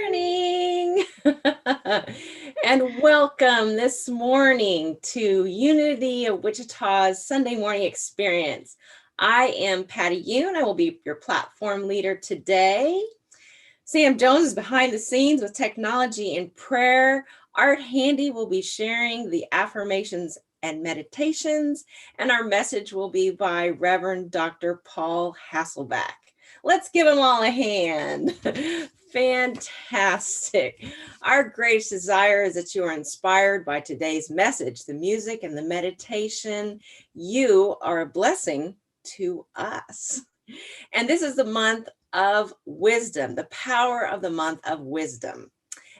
morning and welcome this morning to Unity of Wichita's Sunday morning experience. I am Patty Yoon. I will be your platform leader today. Sam Jones is behind the scenes with technology and prayer. Art Handy will be sharing the affirmations and meditations, and our message will be by Reverend Dr. Paul Hasselbeck. Let's give them all a hand. Fantastic. Our greatest desire is that you are inspired by today's message, the music and the meditation. You are a blessing to us. And this is the month of wisdom, the power of the month of wisdom.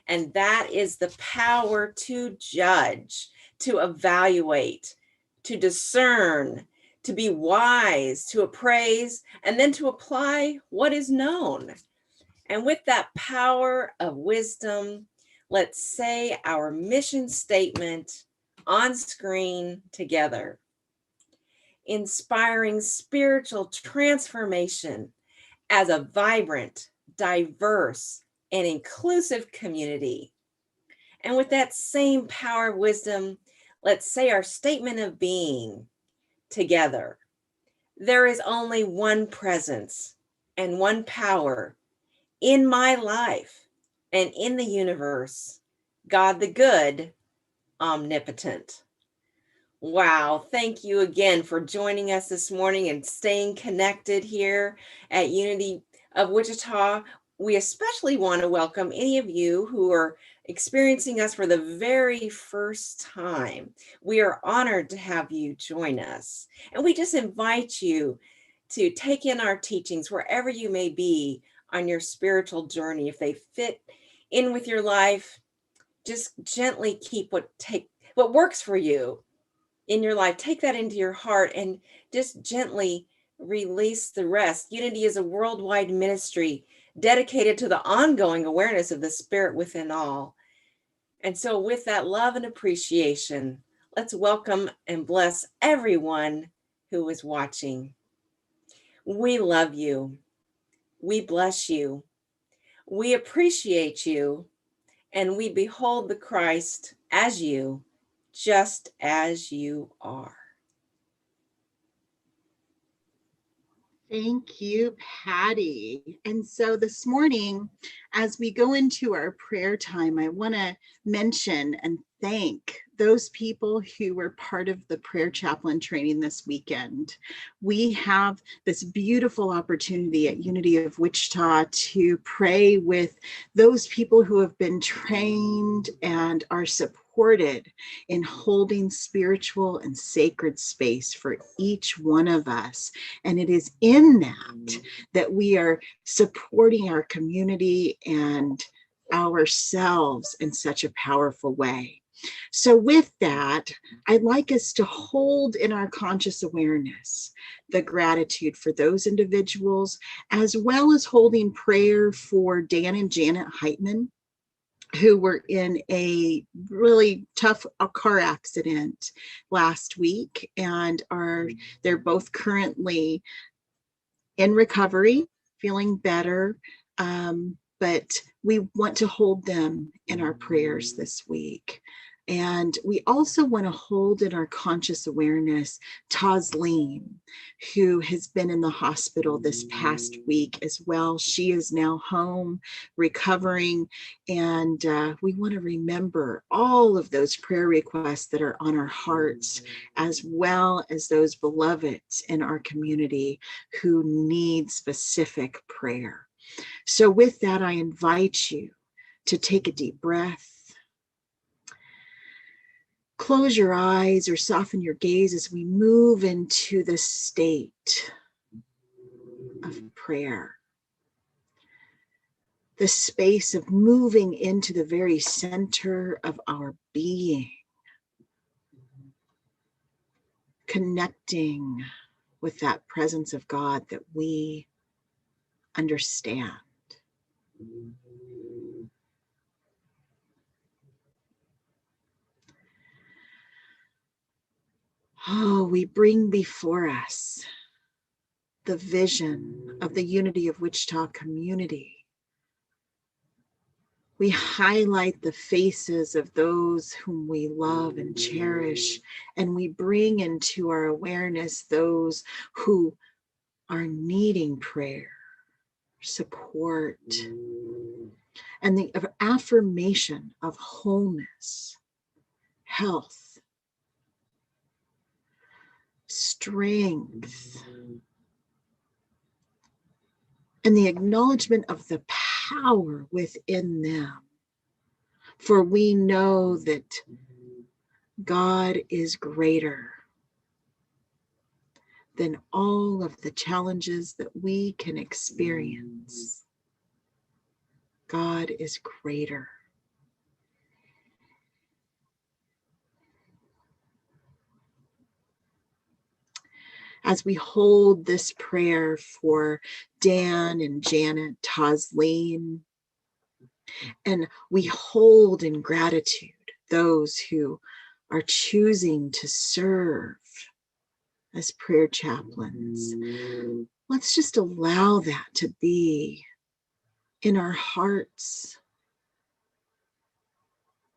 And that is the power to judge, to evaluate, to discern, to be wise, to appraise, and then to apply what is known. And with that power of wisdom, let's say our mission statement on screen together. Inspiring spiritual transformation as a vibrant, diverse, and inclusive community. And with that same power of wisdom, let's say our statement of being together. There is only one presence and one power in my life and in the universe, God the good, omnipotent. Wow, thank you again for joining us this morning and staying connected here at Unity of Wichita. We especially want to welcome any of you who are experiencing us for the very first time. We are honored to have you join us. And we just invite you to take in our teachings wherever you may be on your spiritual journey. If they fit in with your life, just gently keep what works for you in your life. Take that into your heart and just gently release the rest. Unity is a worldwide ministry dedicated to the ongoing awareness of the spirit within all. And so with that love and appreciation, let's welcome and bless everyone who is watching. We love you. We bless you. We appreciate you. And we behold the Christ as you, just as you are. Thank you, Patty. And so this morning, as we go into our prayer time, I want to mention and thank those people who were part of the prayer chaplain training this weekend. We have this beautiful opportunity at Unity of Wichita to pray with those people who have been trained and are supported in holding spiritual and sacred space for each one of us. And it is in that we are supporting our community and ourselves in such a powerful way. So with that, I'd like us to hold in our conscious awareness the gratitude for those individuals, as well as holding prayer for Dan and Janet Heitman, who were in a really tough car accident last week, and they're both currently in recovery, feeling better, but we want to hold them in our prayers this week. And we also want to hold in our conscious awareness Tasleen, who has been in the hospital this past week as well. She is now home recovering, and we want to remember all of those prayer requests that are on our hearts, as well as those beloveds in our community who need specific prayer. So with that, I invite you to take a deep breath. Close your eyes or soften your gaze as we move into the state of prayer. The space of moving into the very center of our being. Connecting with that presence of God that we understand. Oh, we bring before us the vision of the Unity of Wichita community, We highlight the faces of those whom we love and cherish, and we bring into our awareness those who are needing prayer, support, and the affirmation of wholeness, health, strength, and the acknowledgement of the power within them. For we know that God is greater than all of the challenges that we can experience. God is greater. As we hold this prayer for Dan and Janet Tosleen, and we hold in gratitude those who are choosing to serve as prayer chaplains, let's just allow that to be in our hearts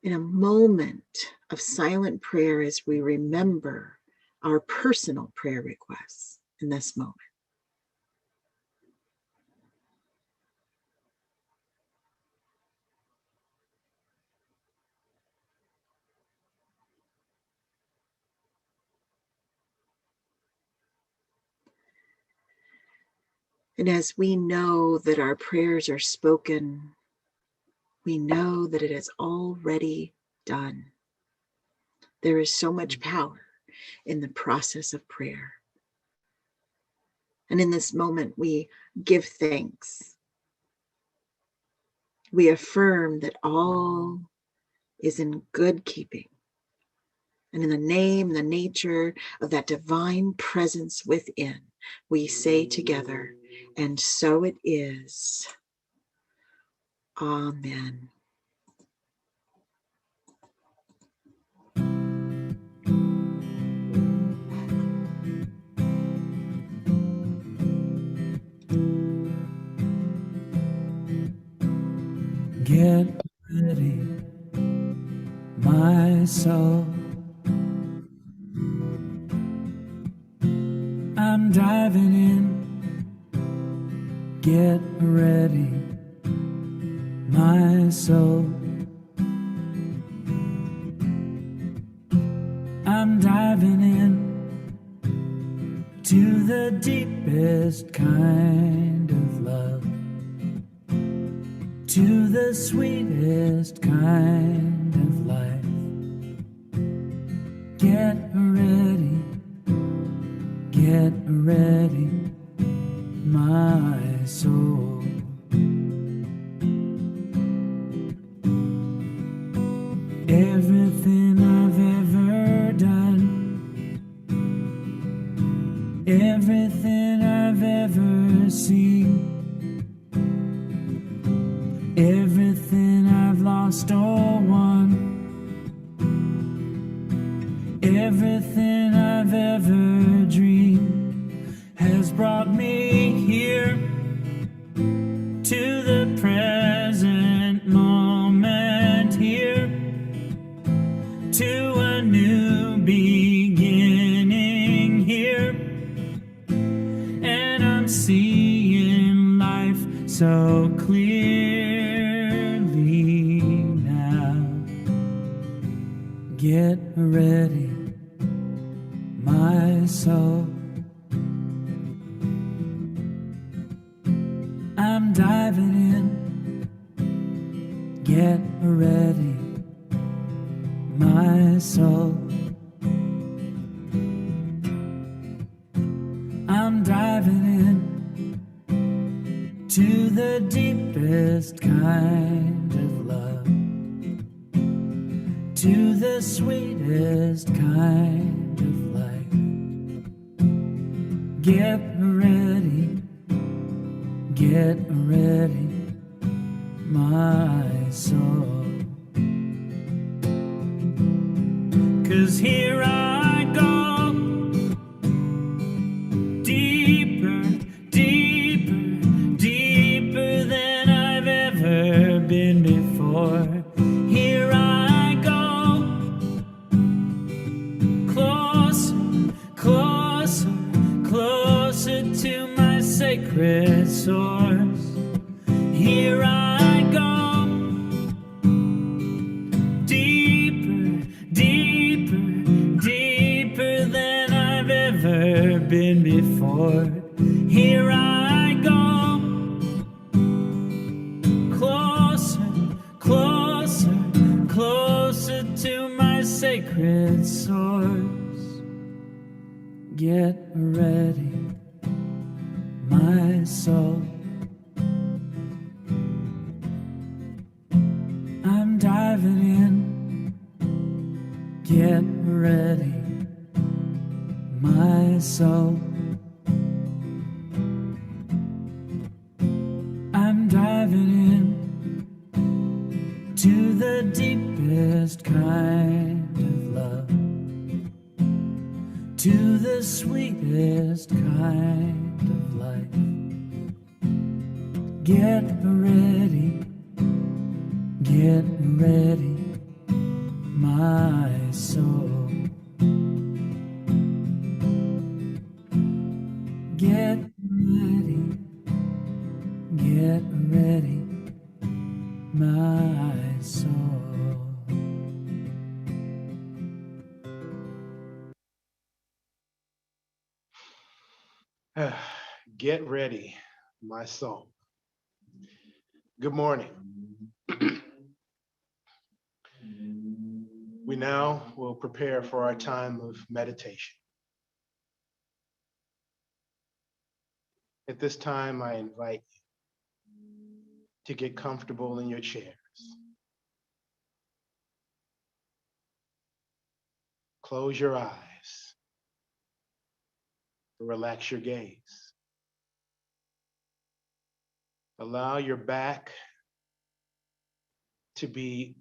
in a moment of silent prayer as we remember our personal prayer requests in this moment. And as we know that our prayers are spoken, we know that it is already done. There is so much power in the process of prayer. And in this moment, we give thanks. We affirm that all is in good keeping. And in the name, the nature of that divine presence within, we say together, and so it is. Amen. Get ready, my soul. I'm diving in. Get ready, my soul. I'm diving in to the deepest kind of love, to the sweetest kind of life. Get ready, my soul. Everything I've ever done, everything I've ever seen, everything I've lost or won, everything I've ever dreamed has brought me here to the present moment, here to a new beginning here, and I'm seeing life so clearly now. Get ready, my soul. I'm diving in. Get ready, my soul. I'm diving in to the deepest kind of love, to the sweetest kind of life. Get ready, my soul. 'Cause here I go, deeper, deeper, deeper than I've ever been before. Lord, here I go. Closer, closer, closer to my sacred source. Get ready, my soul. I'm diving in. Get ready, my soul. I'm diving in to the deepest kind of love, to the sweetest kind of life. Get ready, my soul. Get ready, my soul. Get ready, my soul. Good morning. We now will prepare for our time of meditation. At this time, I invite you to get comfortable in your chairs. Close your eyes. Relax your gaze. Allow your back to be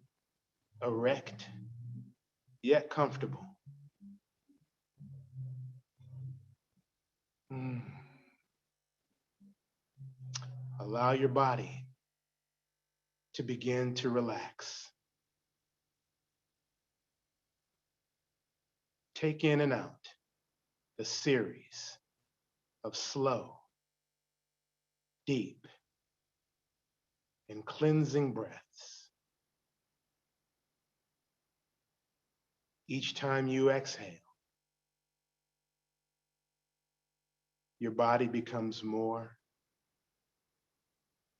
erect yet comfortable. Allow your body to begin to relax. Take in and out a series of slow, deep, and cleansing breaths. Each time you exhale, your body becomes more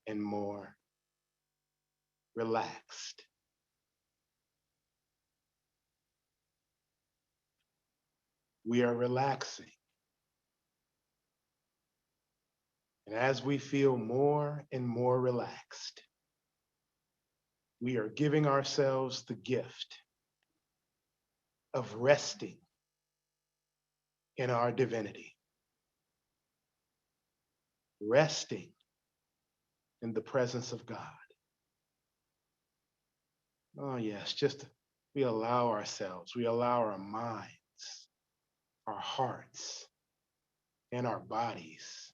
and more relaxed. We are relaxing. And as we feel more and more relaxed, we are giving ourselves the gift of resting in our divinity, resting in the presence of God. Oh, yes, just we allow ourselves, we allow our minds, our hearts, and our bodies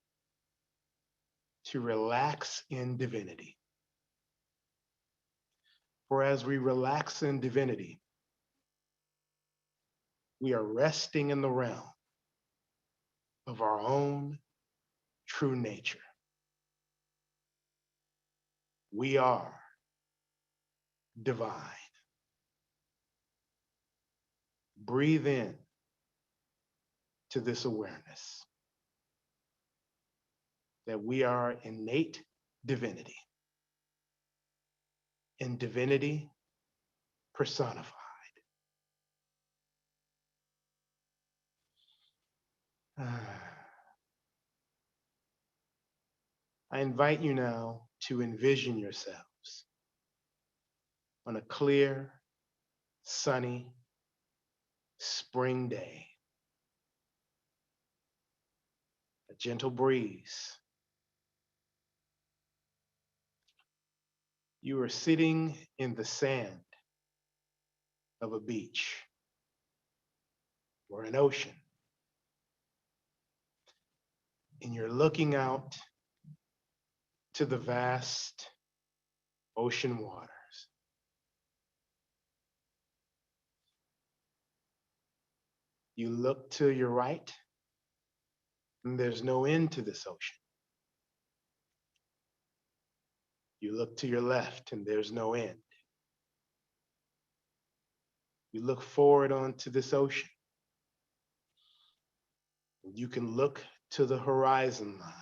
to relax in divinity. For as we relax in divinity, we are resting in the realm of our own true nature. We are divine. Breathe in to this awareness that we are innate divinity, and divinity personified. I invite you now to envision yourselves on a clear, sunny, spring day. A gentle breeze. You are sitting in the sand of a beach or an ocean, and you're looking out to the vast ocean waters. You look to your right, and there's no end to this ocean. You look to your left, and there's no end. You look forward onto this ocean. You can look to the horizon line.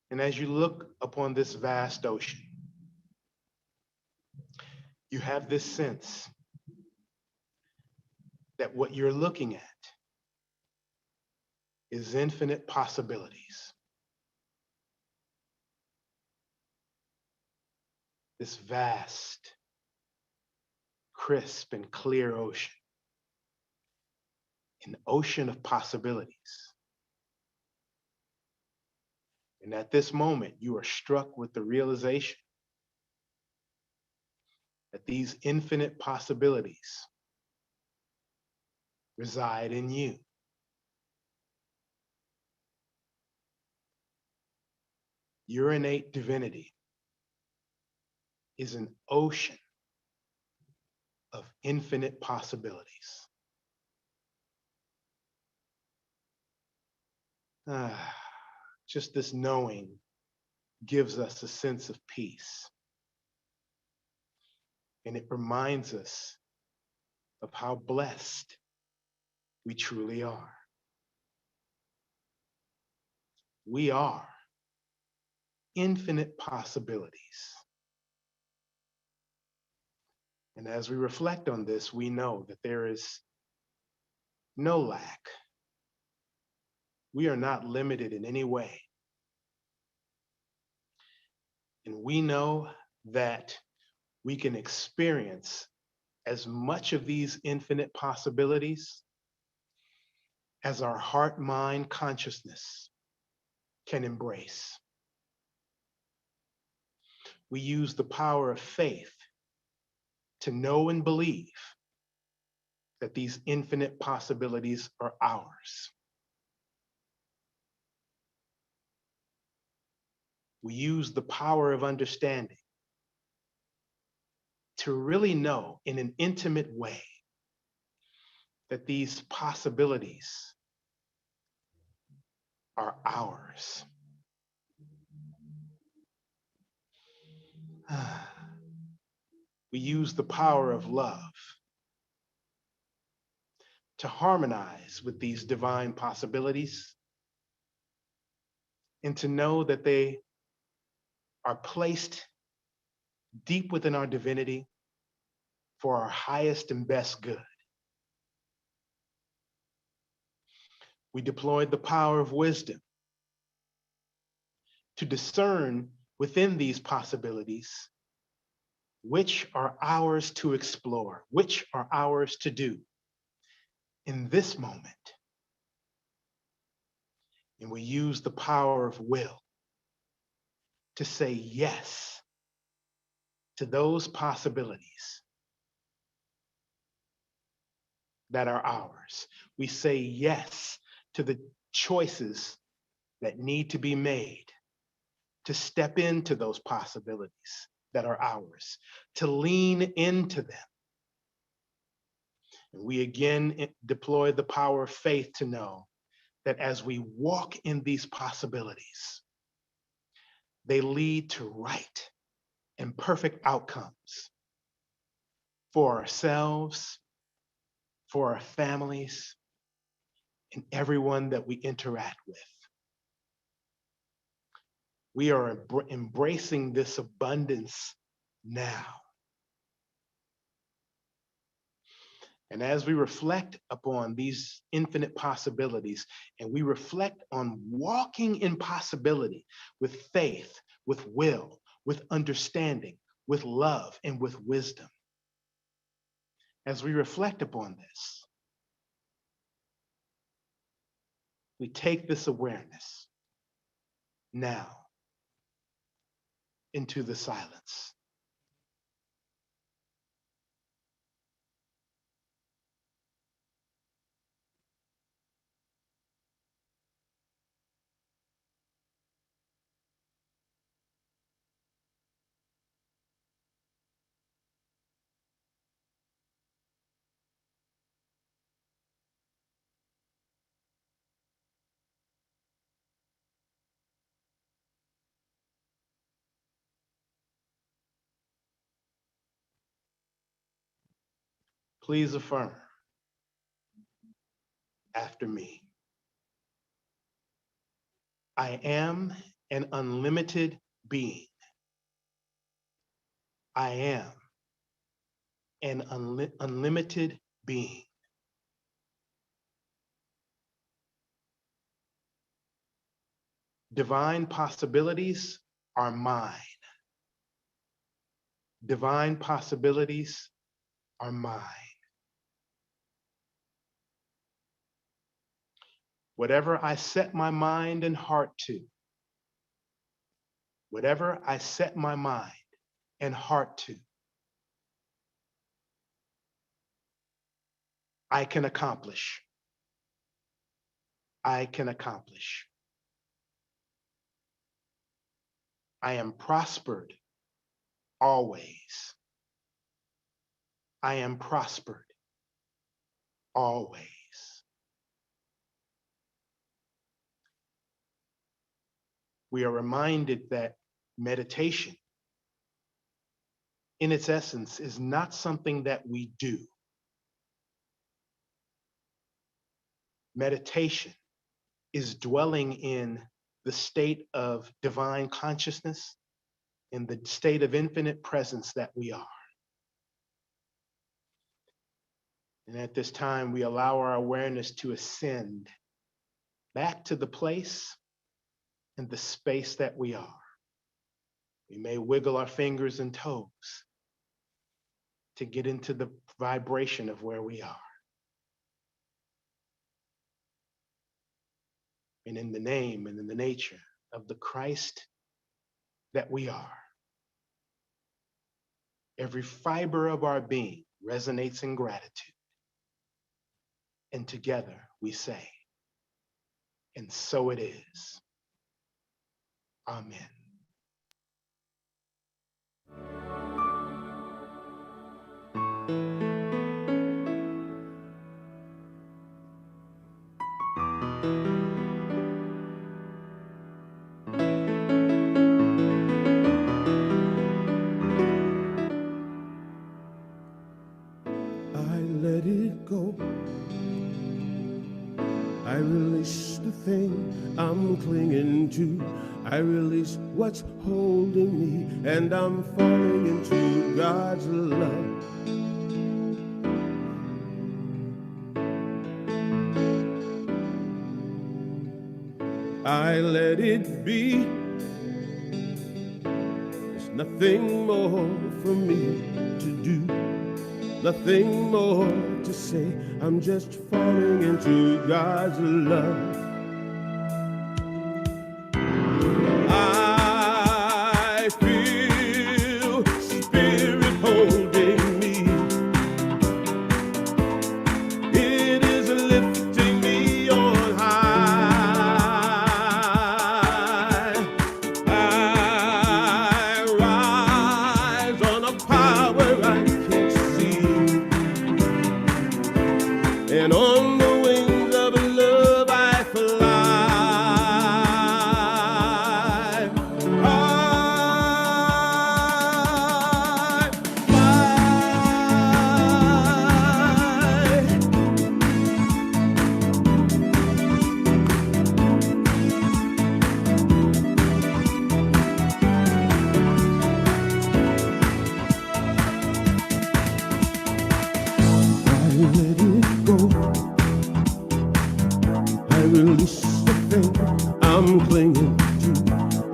And as you look upon this vast ocean, you have this sense that what you're looking at is infinite possibilities. This vast, crisp, and clear ocean, an ocean of possibilities. And at this moment, you are struck with the realization that these infinite possibilities reside in you. Your innate divinity is an ocean of infinite possibilities. Just this knowing gives us a sense of peace. And it reminds us of how blessed we truly are. We are infinite possibilities. And as we reflect on this, we know that there is no lack. We are not limited in any way. And we know that we can experience as much of these infinite possibilities as our heart, mind, consciousness can embrace. We use the power of faith to know and believe that these infinite possibilities are ours. We use the power of understanding to really know in an intimate way that these possibilities are ours. We use the power of love to harmonize with these divine possibilities and to know that they are placed deep within our divinity for our highest and best good. We deployed the power of wisdom to discern within these possibilities which are ours to explore, which are ours to do in this moment. And we use the power of will to say yes to those possibilities that are ours. We say yes to the choices that need to be made to step into those possibilities that are ours, to lean into them. And we again deploy the power of faith to know that as we walk in these possibilities, they lead to right and perfect outcomes for ourselves, for our families, and everyone that we interact with. We are embracing this abundance now. And as we reflect upon these infinite possibilities, and we reflect on walking in possibility with faith, with will, with understanding, with love, and with wisdom, as we reflect upon this, we take this awareness now into the silence. Please affirm after me. I am an unlimited being. I am an unlimited being. Divine possibilities are mine. Divine possibilities are mine. Whatever I set my mind and heart to, whatever I set my mind and heart to, I can accomplish. I can accomplish. I am prospered always. I am prospered always. We are reminded that meditation, in its essence, is not something that we do. Meditation is dwelling in the state of divine consciousness, in the state of infinite presence that we are. And at this time, we allow our awareness to ascend back to the place and the space that we are. We may wiggle our fingers and toes to get into the vibration of where we are. And in the name and in the nature of the Christ that we are, every fiber of our being resonates in gratitude. And together we say, and so it is. Amen. Let it go. I release the thing I'm clinging to. I release what's holding me, and I'm falling into God's love. I let it be. There's nothing more for me to do. Nothing more to say, I'm just falling into God's love. I feel Spirit holding me. It is lifting me on high. I rise on a power I can't see. And on the wings of love I fly. Let it go. I release the thing I'm clinging to.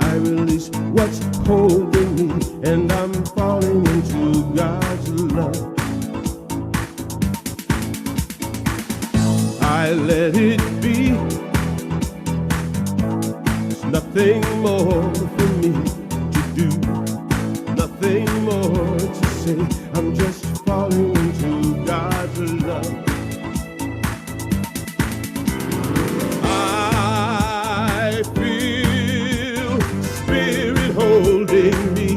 I release what's holding me, and I'm falling into God's love. I let it be. There's nothing more for me to do. Nothing more to say. I'm just falling into God's love. I feel Spirit holding me.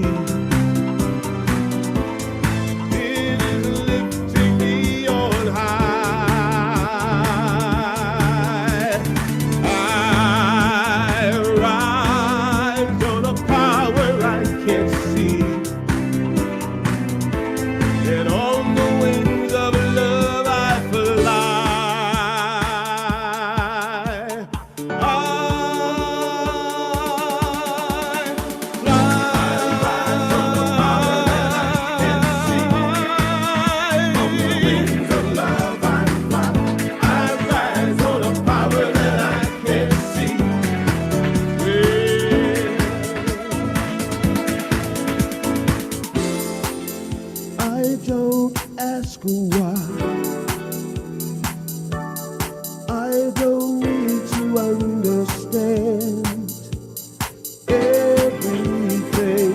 It is lifting me on high. I rise on a power I can't see. And on the wings of love I fly. ask why. I don't need to understand everything.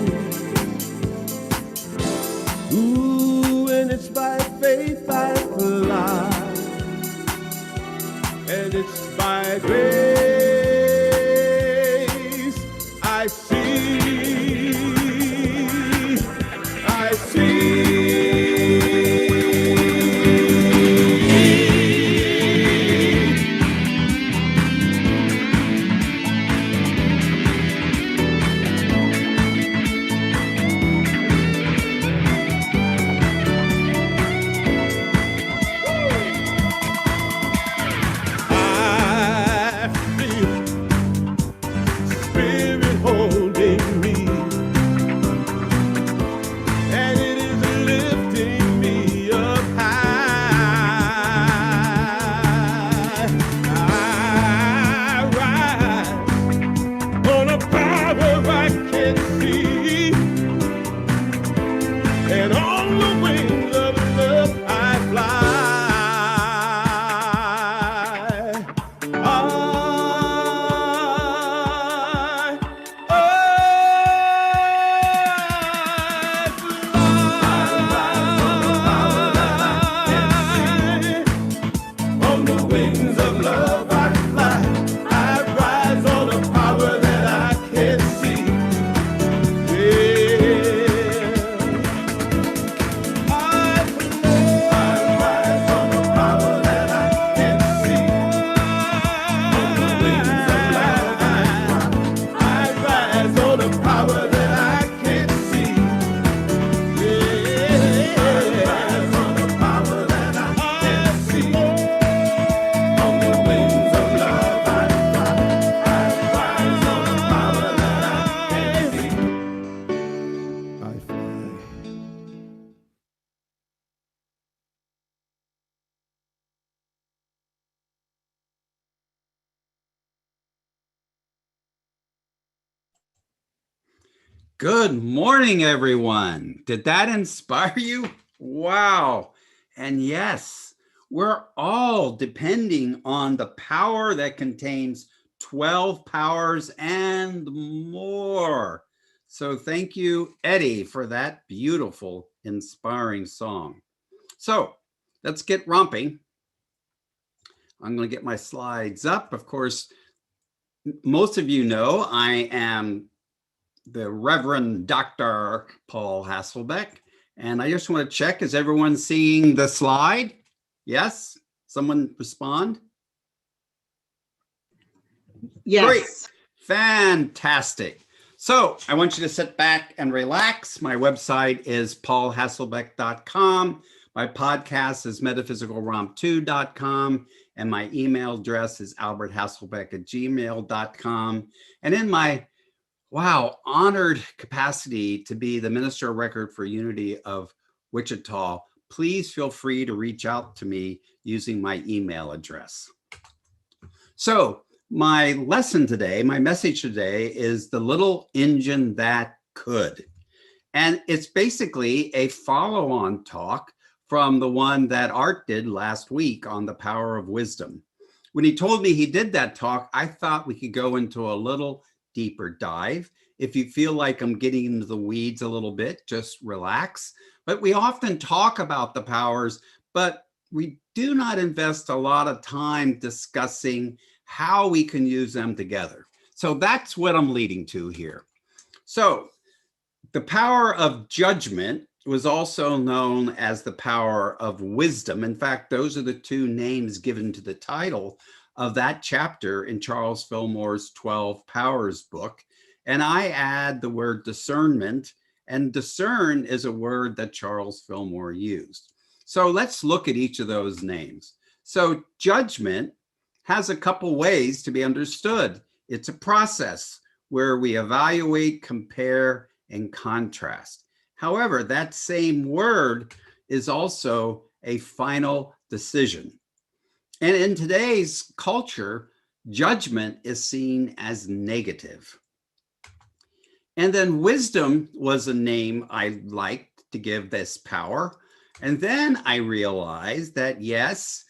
Ooh, and it's by faith I fly, and it's by grace I see, I see. Good morning, everyone. Did that inspire you? Wow. And yes, we're all depending on the power that contains 12 powers and more. So thank you, Eddie, for that beautiful, inspiring song. So let's get romping. I'm going to get my slides up. Of course, most of you know I am the Reverend Dr. Paul Hasselbeck. And I just want to check, is everyone seeing the slide? Yes? Someone respond? Yes. Great. Fantastic. So I want you to sit back and relax. My website is paulhasselbeck.com. My podcast is metaphysicalromp2.com. And my email address is alberthasselbeck@gmail.com. And in my honored capacity to be the Minister of Record for Unity of Wichita, please feel free to reach out to me using my email address. So my lesson today, my message today is the little engine that could. And it's basically a follow-on talk from the one that Art did last week on the power of wisdom. When he told me he did that talk, I thought we could go into a little deeper dive. If you feel like I'm getting into the weeds a little bit, just relax. But we often talk about the powers, but we do not invest a lot of time discussing how we can use them together. So that's what I'm leading to here. So the power of judgment was also known as the power of wisdom. In fact, those are the two names given to the title of that chapter in Charles Fillmore's 12 Powers book. And I add the word discernment, and discern is a word that Charles Fillmore used. So let's look at each of those names. So judgment has a couple ways to be understood. It's a process where we evaluate, compare, and contrast. However, that same word is also a final decision. And in today's culture, judgment is seen as negative. And then wisdom was a name I liked to give this power. And then I realized that, yes,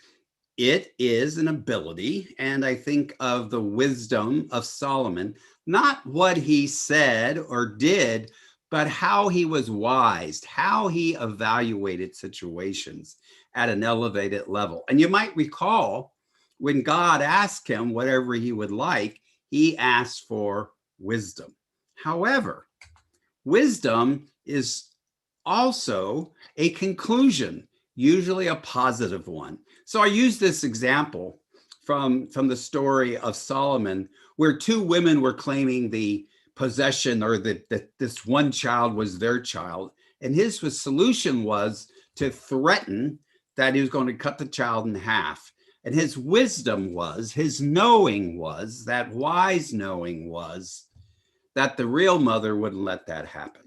it is an ability. And I think of the wisdom of Solomon, not what he said or did, but how he was wise, how he evaluated situations at an elevated level. And you might recall when God asked him whatever he would like, he asked for wisdom. However, wisdom is also a conclusion, usually a positive one. So I use this example from the story of Solomon, where two women were claiming the possession, or that this one child was their child. And his solution was to threaten that he was going to cut the child in half. And his wisdom was, his knowing was, that wise knowing was, that the real mother wouldn't let that happen.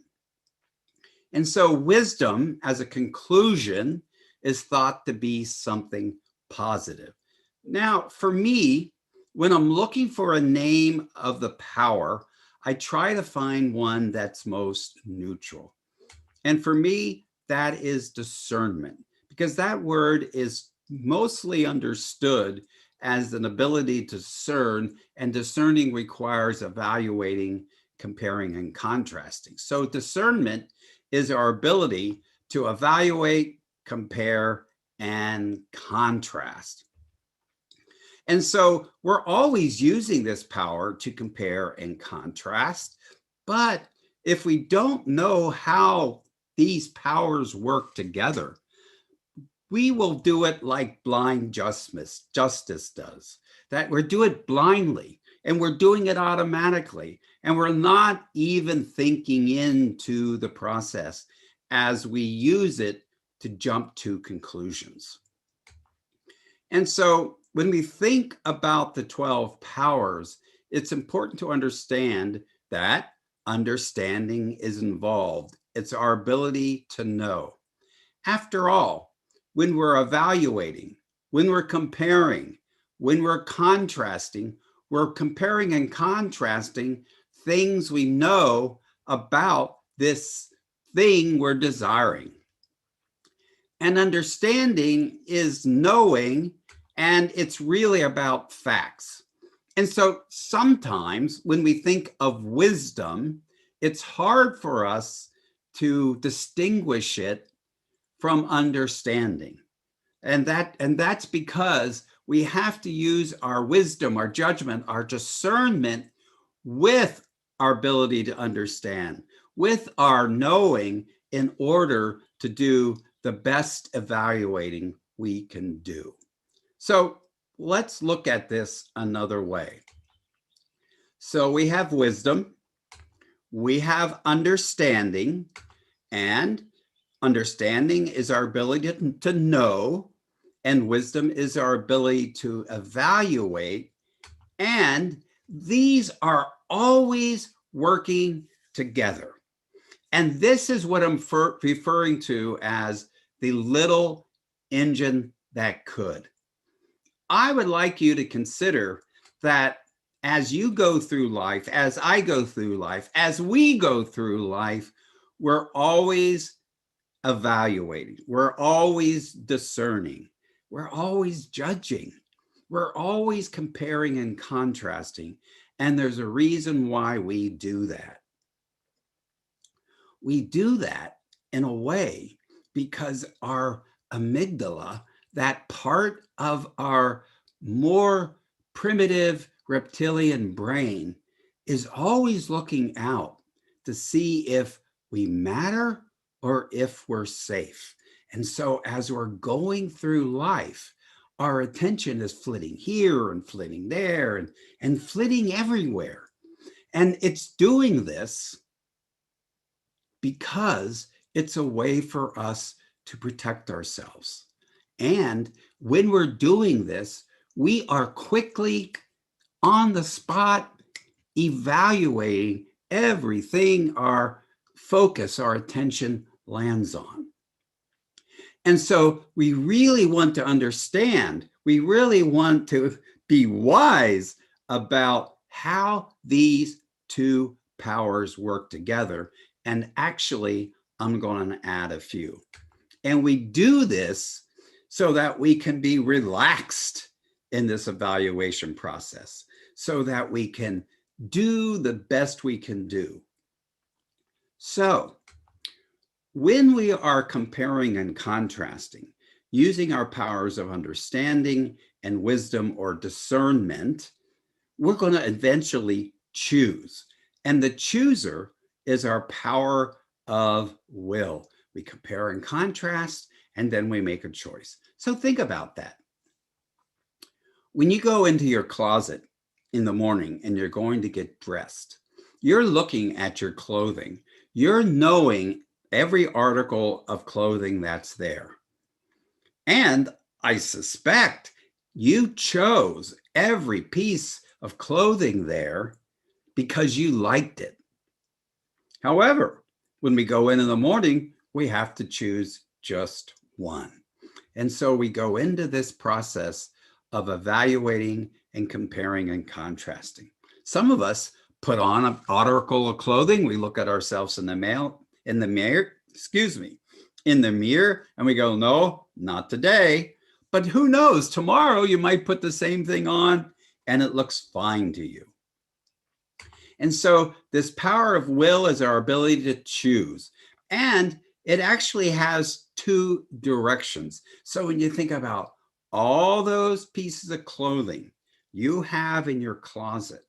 And so wisdom as a conclusion is thought to be something positive. Now, for me, when I'm looking for a name of the power, I try to find one that's most neutral. And for me, that is discernment, because that word is mostly understood as an ability to discern, and discerning requires evaluating, comparing, and contrasting. So discernment is our ability to evaluate, compare, and contrast. And so we're always using this power to compare and contrast. But if we don't know how these powers work together, we will do it like blind justice does, that we're doing it blindly, and we're doing it automatically, and we're not even thinking into the process as we use it to jump to conclusions. And so when we think about the 12 powers, it's important to understand that understanding is involved. It's our ability to know. After all, when we're evaluating, when we're comparing, when we're contrasting, we're comparing and contrasting things we know about this thing we're desiring. And understanding is knowing, and it's really about facts. And so sometimes when we think of wisdom, it's hard for us to distinguish it from understanding. And that's because we have to use our wisdom, our judgment, our discernment with our ability to understand, with our knowing, in order to do the best evaluating we can do. So let's look at this another way. So we have wisdom, we have understanding, and understanding is our ability to know, and wisdom is our ability to evaluate. And these are always working together. And this is what I'm referring to as the little engine that could. I would like you to consider that as you go through life, as I go through life, as we go through life, we're always evaluating, we're always discerning, we're always judging, we're always comparing and contrasting. And there's a reason why we do that. We do that in a way because our amygdala, that part of our more primitive reptilian brain, is always looking out to see if we matter or if we're safe. And so as we're going through life, our attention is flitting here and flitting there and flitting everywhere. And it's doing this because it's a way for us to protect ourselves. And when we're doing this, we are quickly on the spot evaluating everything our focus, our attention lands on. And so we really want to understand, we really want to be wise about how these two powers work together. And actually, I'm going to add a few. And we do this so that we can be relaxed in this evaluation process, so that we can do the best we can do. So when we are comparing and contrasting, using our powers of understanding and wisdom or discernment, we're going to eventually choose. And the chooser is our power of will. We compare and contrast, and then we make a choice. So think about that. When you go into your closet in the morning and you're going to get dressed, you're looking at your clothing. You're knowing every article of clothing that's there. And I suspect you chose every piece of clothing there because you liked it. However, when we go in the morning, we have to choose just one. And so we go into this process of evaluating and comparing and contrasting. Some of us put on an article of clothing. We look at ourselves in the mirror, and we go, no, not today. But who knows, tomorrow you might put the same thing on and it looks fine to you. And so this power of will is our ability to choose. And it actually has two directions. So when you think about all those pieces of clothing you have in your closet,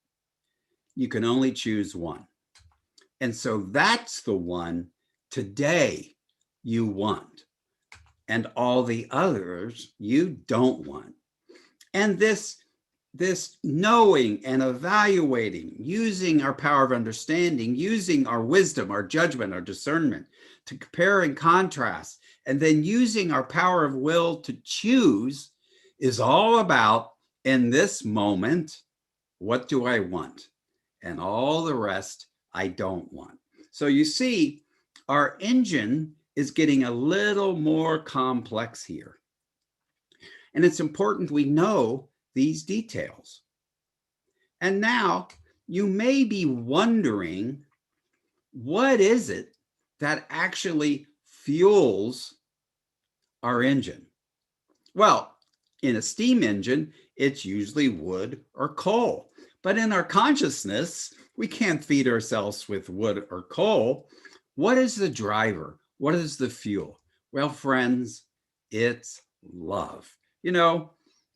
you can only choose one. And so that's the one today you want. And all the others you don't want. And this knowing and evaluating, using our power of understanding, using our wisdom, our judgment, our discernment to compare and contrast, and then using our power of will to choose is all about, in this moment, what do I want? And all the rest I don't want. So you see, our engine is getting a little more complex here. And it's important we know these details. And now you may be wondering, what is it that actually fuels our engine? Well, in a steam engine, it's usually wood or coal. But in our consciousness, we can't feed ourselves with wood or coal. What is the driver? What is the fuel? Well, friends, it's love. You know,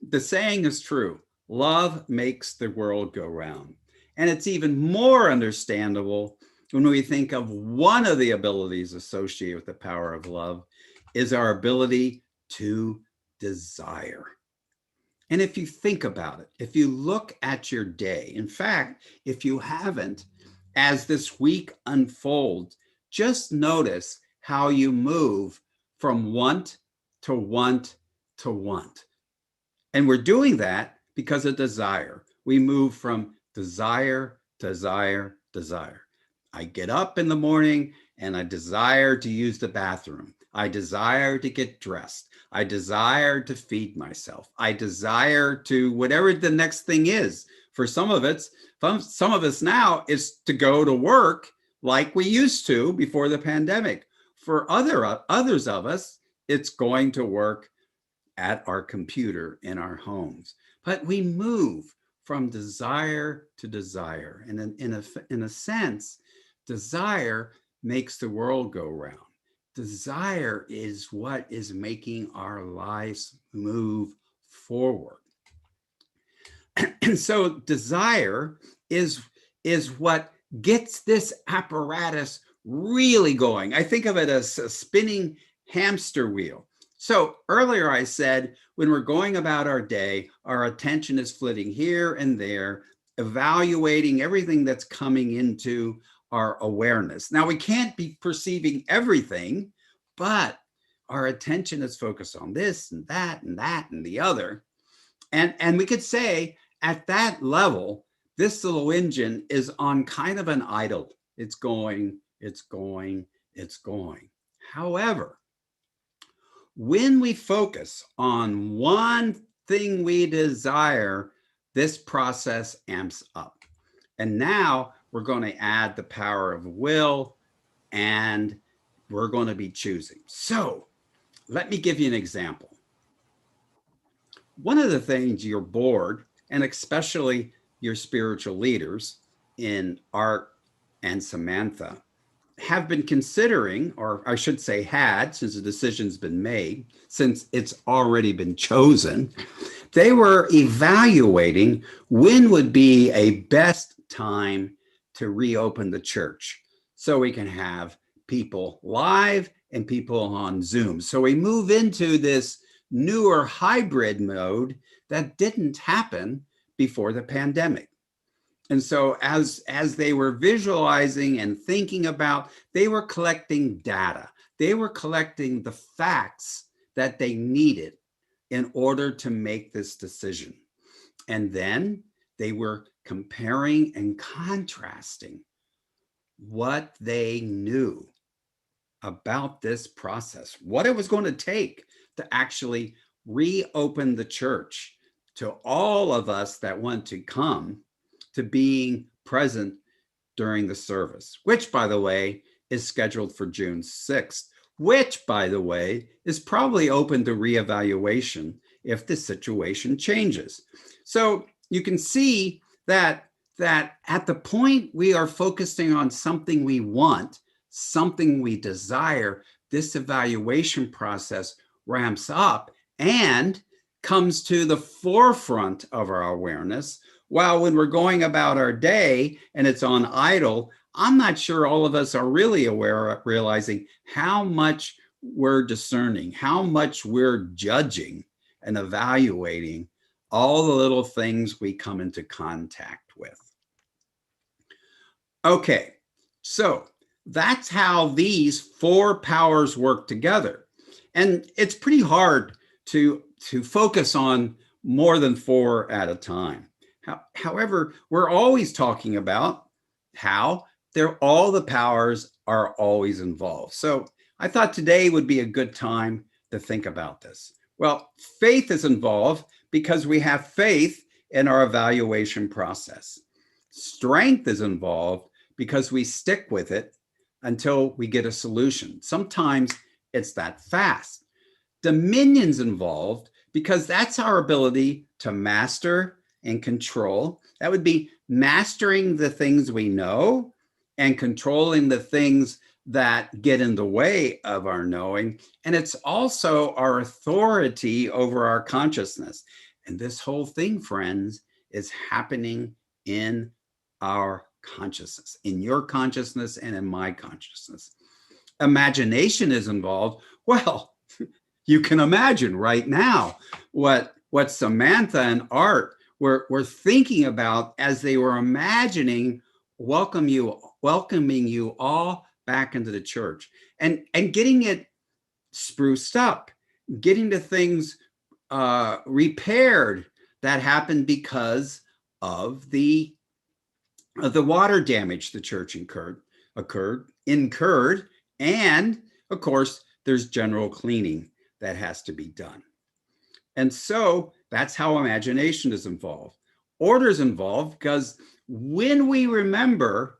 the saying is true. Love makes the world go round. And it's even more understandable when we think of one of the abilities associated with the power of love is our ability to desire. And if you think about it, if you look at your day, in fact, if you haven't, as this week unfolds, just notice how you move from want to want to want. And we're doing that because of desire. We move from desire, desire, desire. I get up in the morning and I desire to use the bathroom. I desire to get dressed. I desire to feed myself. I desire to whatever the next thing is. For some of us now is to go to work like we used to before the pandemic. For others of us, it's going to work at our computer in our homes. But we move from desire to desire. And in a sense, desire makes the world go round. Desire is what is making our lives move forward. And so desire is what gets this apparatus really going. I think of it as a spinning hamster wheel. So earlier I said, when we're going about our day, our attention is flitting here and there, evaluating everything that's coming into our awareness. Now, we can't be perceiving everything, but our attention is focused on this and that and that and the other. And we could say at that level, this little engine is on kind of an idle. It's going, it's going, it's going. However, when we focus on one thing we desire, this process amps up. And now we're going to add the power of will, and we're going to be choosing. So Let me give you an example. One of the things your board, and especially your spiritual leaders in Art and Samantha, have been considering, or I should say had, since the decision's been made, since it's already been chosen, they were evaluating when would be a best time to reopen the church so we can have people live and people on Zoom. So we move into this newer hybrid mode that didn't happen before the pandemic. And so as they were visualizing and thinking about, they were collecting data. They were collecting the facts that they needed in order to make this decision. And then they were comparing and contrasting what they knew about this process, what it was going to take to actually reopen the church to all of us that want to come to being present during the service, which, by the way, is scheduled for June 6th, which, by the way, is probably open to reevaluation if the situation changes. So you can see that at the point we are focusing on something we want, something we desire, this evaluation process ramps up and comes to the forefront of our awareness. While when we're going about our day and it's on idle, I'm not sure all of us are really aware, realizing how much we're discerning, how much we're judging and evaluating all the little things we come into contact with. Okay, so that's how these four powers work together. And it's pretty hard to focus on more than four at a time. However, we're always talking about how all the powers are always involved. So I thought today would be a good time to think about this. Well, faith is involved because we have faith in our evaluation process. Strength is involved because we stick with it until we get a solution. Sometimes it's that fast. Dominion's involved because that's our ability to master and control. That would be mastering the things we know and controlling the things that get in the way of our knowing. And it's also our authority over our consciousness. And this whole thing, friends, is happening in our consciousness, in your consciousness and in my consciousness. Imagination is involved. Well, you can imagine right now what Samantha and Art were thinking about as they were imagining welcoming you all back into the church and getting it spruced up, getting the things repaired that happened because of the water damage the church incurred, and of course there's general cleaning that has to be done. And so that's how imagination is involved. Order is involved because when we remember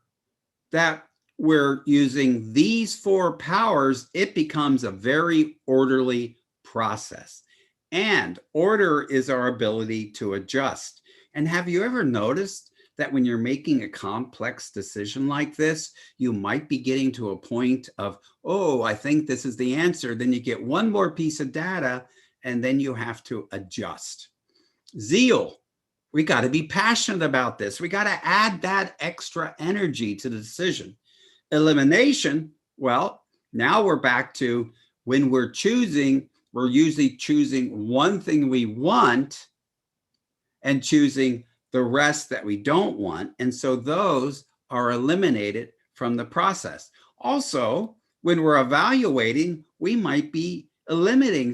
that we're using these four powers, it becomes a very orderly process. And order is our ability to adjust. And have you ever noticed that when you're making a complex decision like this, you might be getting to a point of, oh, I think this is the answer. Then you get one more piece of data, and then you have to adjust. Zeal. We got to be passionate about this. We got to add that extra energy to the decision. Elimination. Well, now we're back to when we're choosing, we're usually choosing one thing we want and choosing the rest that we don't want. And so those are eliminated from the process. Also, when we're evaluating, we might be eliminating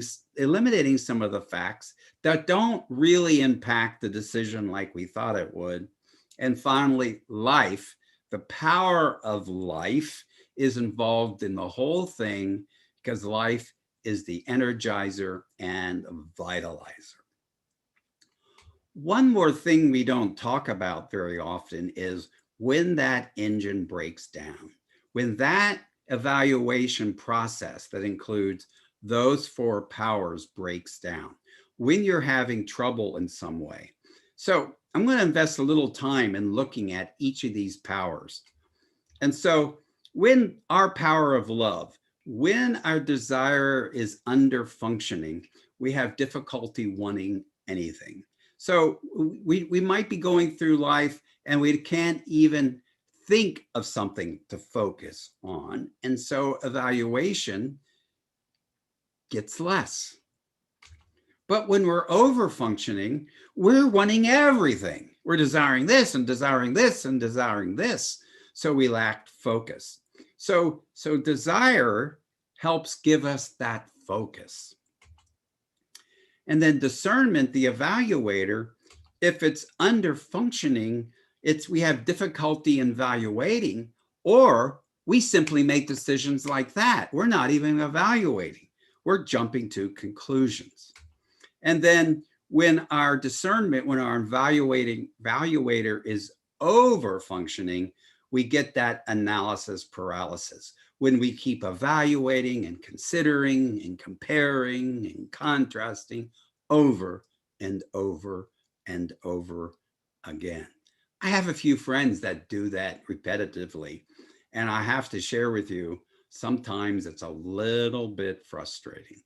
some of the facts that don't really impact the decision like we thought it would. And finally, life. The power of life is involved in the whole thing because life is the energizer and vitalizer. One more thing we don't talk about very often is when that engine breaks down, when that evaluation process that includes those four powers breaks down when you're having trouble in some way. So I'm going to invest a little time in looking at each of these powers. And so when our power of love, when our desire is under functioning, we have difficulty wanting anything. So we might be going through life and we can't even think of something to focus on. And so evaluation gets less. But when we're over functioning, we're wanting everything. We're desiring this and desiring this and desiring this. So we lack focus. So desire helps give us that focus. And then discernment, the evaluator, if it's under functioning, we have difficulty in evaluating, or we simply make decisions like that. We're not even evaluating. We're jumping to conclusions. And then when our discernment, when our evaluator is over functioning, we get that analysis paralysis. When we keep evaluating and considering and comparing and contrasting over and over and over again. I have a few friends that do that repetitively, and I have to share with you, sometimes it's a little bit frustrating.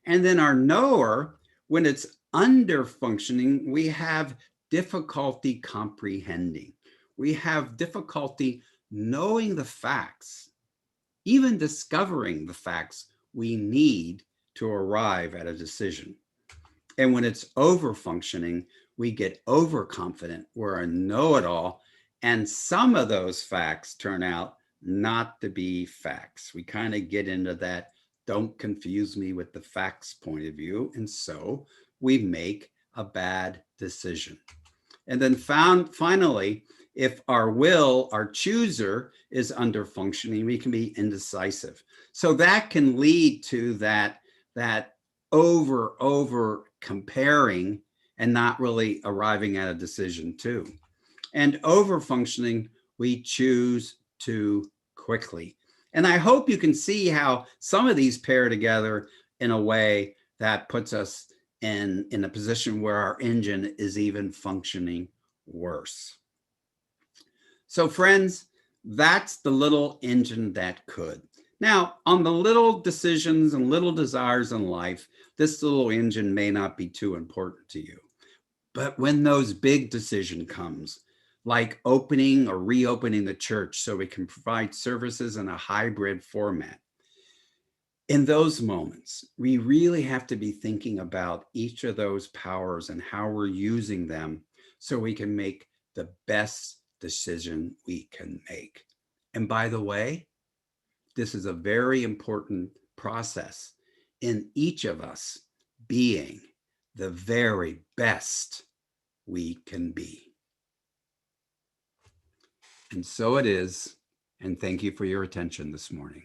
And then our knower, when it's under functioning, we have difficulty comprehending. We have difficulty knowing the facts, even discovering the facts we need to arrive at a decision. And when it's over functioning, we get overconfident. We're a know-it-all. And some of those facts turn out not to be facts. We kind of get into that don't confuse me with the facts point of view. And so we make a bad decision. And then finally, if our will, our chooser, is under functioning, we can be indecisive. So that can lead to that over comparing and not really arriving at a decision too. And over functioning, we choose too quickly. And I hope you can see how some of these pair together in a way that puts us in a position where our engine is even functioning worse. So friends, that's the little engine that could. Now, on the little decisions and little desires in life, this little engine may not be too important to you. But when those big decision comes, like opening or reopening the church so we can provide services in a hybrid format, in those moments, we really have to be thinking about each of those powers and how we're using them so we can make the best decision we can make. And by the way, this is a very important process in each of us being the very best we can be. And so it is. And thank you for your attention this morning.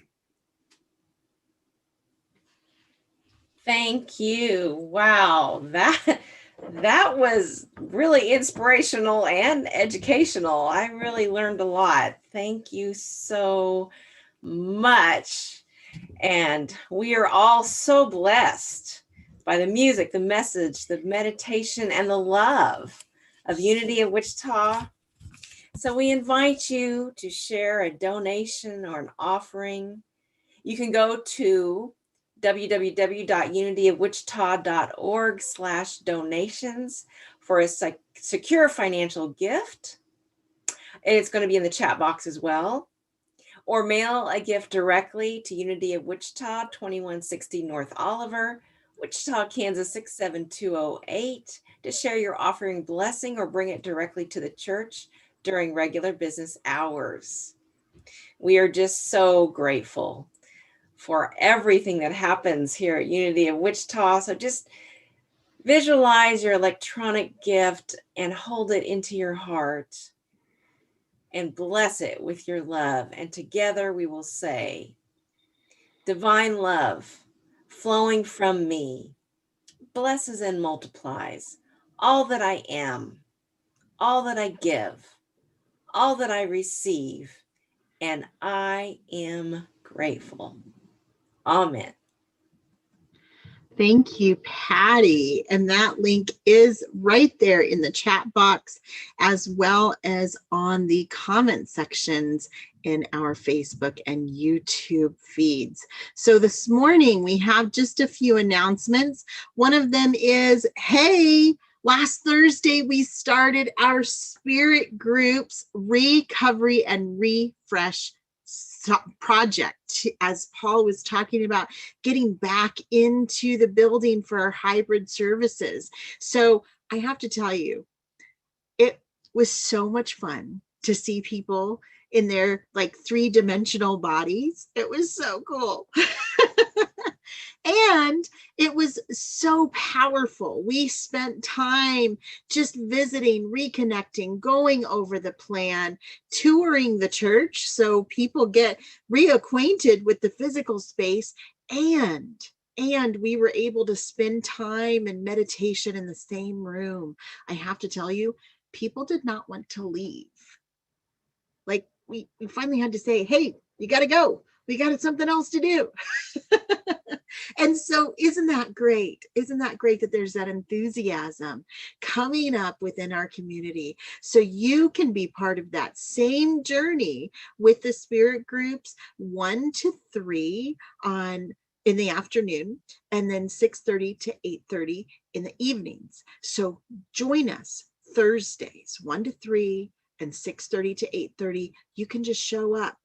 Thank you. Wow, that was really inspirational and educational. I really learned a lot. Thank you so much. And we are all so blessed by the music, the message, the meditation, and the love of Unity of Wichita. So we invite you to share a donation or an offering. You can go to www.unityofwichita.org/donations for a secure financial gift. It's going to be in the chat box as well. Or mail a gift directly to Unity of Wichita, 2160 North Oliver, Wichita, Kansas 67208, to share your offering blessing or bring it directly to the church during regular business hours. We are just so grateful for everything that happens here at Unity of Wichita. So just visualize your electronic gift and hold it into your heart and bless it with your love. And together we will say, divine love flowing from me blesses and multiplies all that I am, all that I give, all that I receive, and I am grateful. Amen. Thank you, Patty. And that link is right there in the chat box, as well as on the comment sections in our Facebook and YouTube feeds. So this morning we have just a few announcements. One of them is, hey, last Thursday we started our spirit groups recovery and refresh project, as Paul was talking about getting back into the building for our hybrid services. So I have to tell you, it was so much fun to see people in their like 3-dimensional bodies. It was so cool. And it was so powerful. We spent time just visiting, reconnecting, going over the plan, touring the church so people get reacquainted with the physical space, and we were able to spend time in meditation in the same room. I have to tell you, people did not want to leave. Like we finally had to say, hey, you got to go. We got something else to do. And so isn't that great? Isn't that great that there's that enthusiasm coming up within our community so you can be part of that same journey with the spirit groups 1 to 3 in the afternoon, and then 6:30 to 8:30 in the evenings. So join us Thursdays 1 to 3 and 6:30 to 8:30. You can just show up.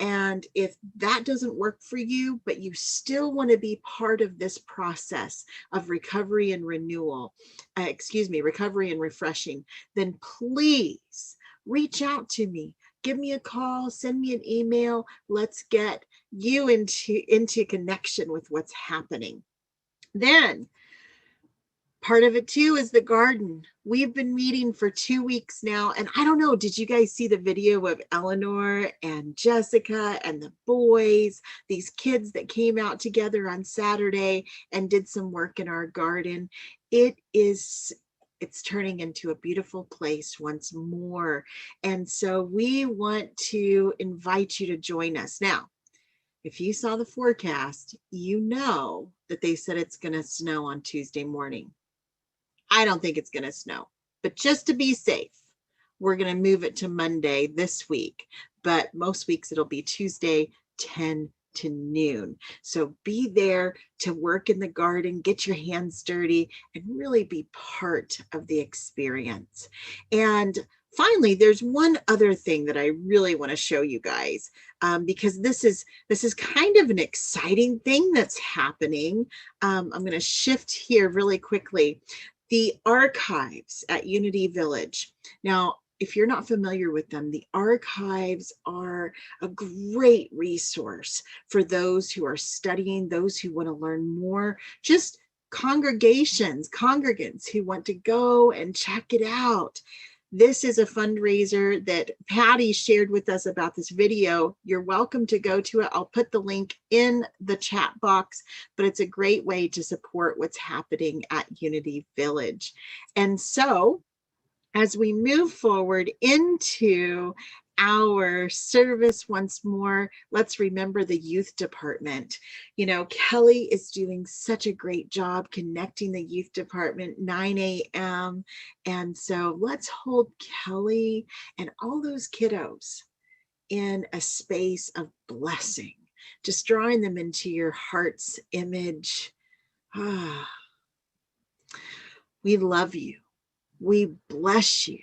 And if that doesn't work for you, but you still want to be part of this process of recovery and renewal, recovery and refreshing, then please reach out to me. Give me a call, send me an email. Let's get you into connection with what's happening. Then part of it too is the garden. We've been meeting for 2 weeks now. And I don't know, did you guys see the video of Eleanor and Jessica and the boys, these kids that came out together on Saturday and did some work in our garden? It's turning into a beautiful place once more. And so we want to invite you to join us. Now, if you saw the forecast, you know that they said it's going to snow on Tuesday morning. I don't think it's going to snow, but just to be safe, we're going to move it to Monday this week. But most weeks it'll be Tuesday, 10 to noon. So be there to work in the garden, get your hands dirty, and really be part of the experience. And finally, there's one other thing that I really want to show you guys, because this is kind of an exciting thing that's happening. I'm going to shift here really quickly. The archives at Unity Village. Now, if you're not familiar with them, the archives are a great resource for those who are studying, those who want to learn more, just congregants who want to go and check it out. This is a fundraiser that Patty shared with us about this video. You're welcome to go to it. I'll put the link in the chat box, but it's a great way to support what's happening at Unity Village. And so as we move forward into our service once more, let's remember the youth department. You know, Kelly is doing such a great job connecting the youth department, 9 a.m. And so let's hold Kelly and all those kiddos in a space of blessing, just drawing them into your heart's image. We love you. We bless you.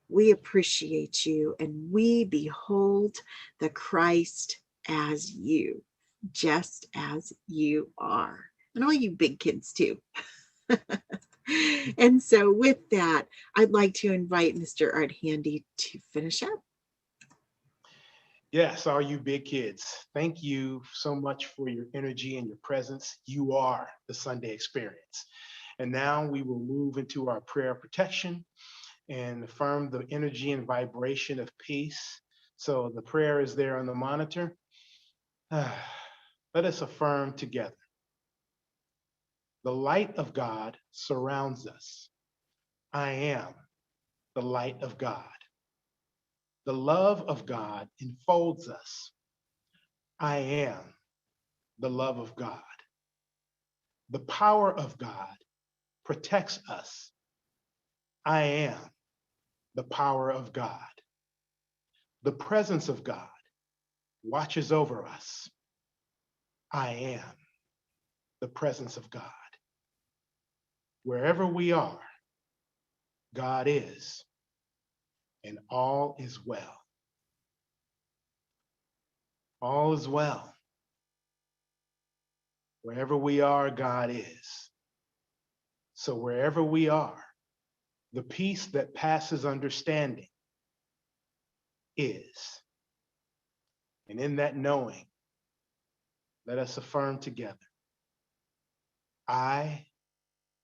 We appreciate you, and we behold the Christ as you, just as you are. And all you big kids too. And so with that, I'd like to invite Mr. Art Handy to finish up. Yes, all you big kids, thank you so much for your energy and your presence. You are the Sunday experience. And now we will move into our prayer of protection and affirm the energy and vibration of peace. So the prayer is there on the monitor. Let us affirm together. The light of God surrounds us. I am the light of God. The love of God enfolds us. I am the love of God. The power of God protects us. I am the power of God. The presence of God watches over us. I am the presence of God. Wherever we are, God is, and all is well. All is well. Wherever we are, God is. So wherever we are, the peace that passes understanding is. And in that knowing, let us affirm together, I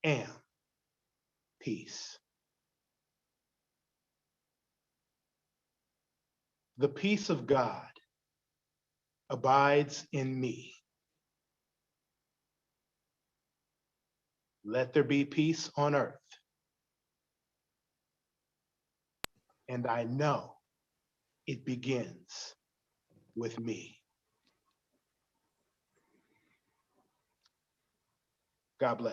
am peace. The peace of God abides in me. Let there be peace on earth. And I know it begins with me. God bless.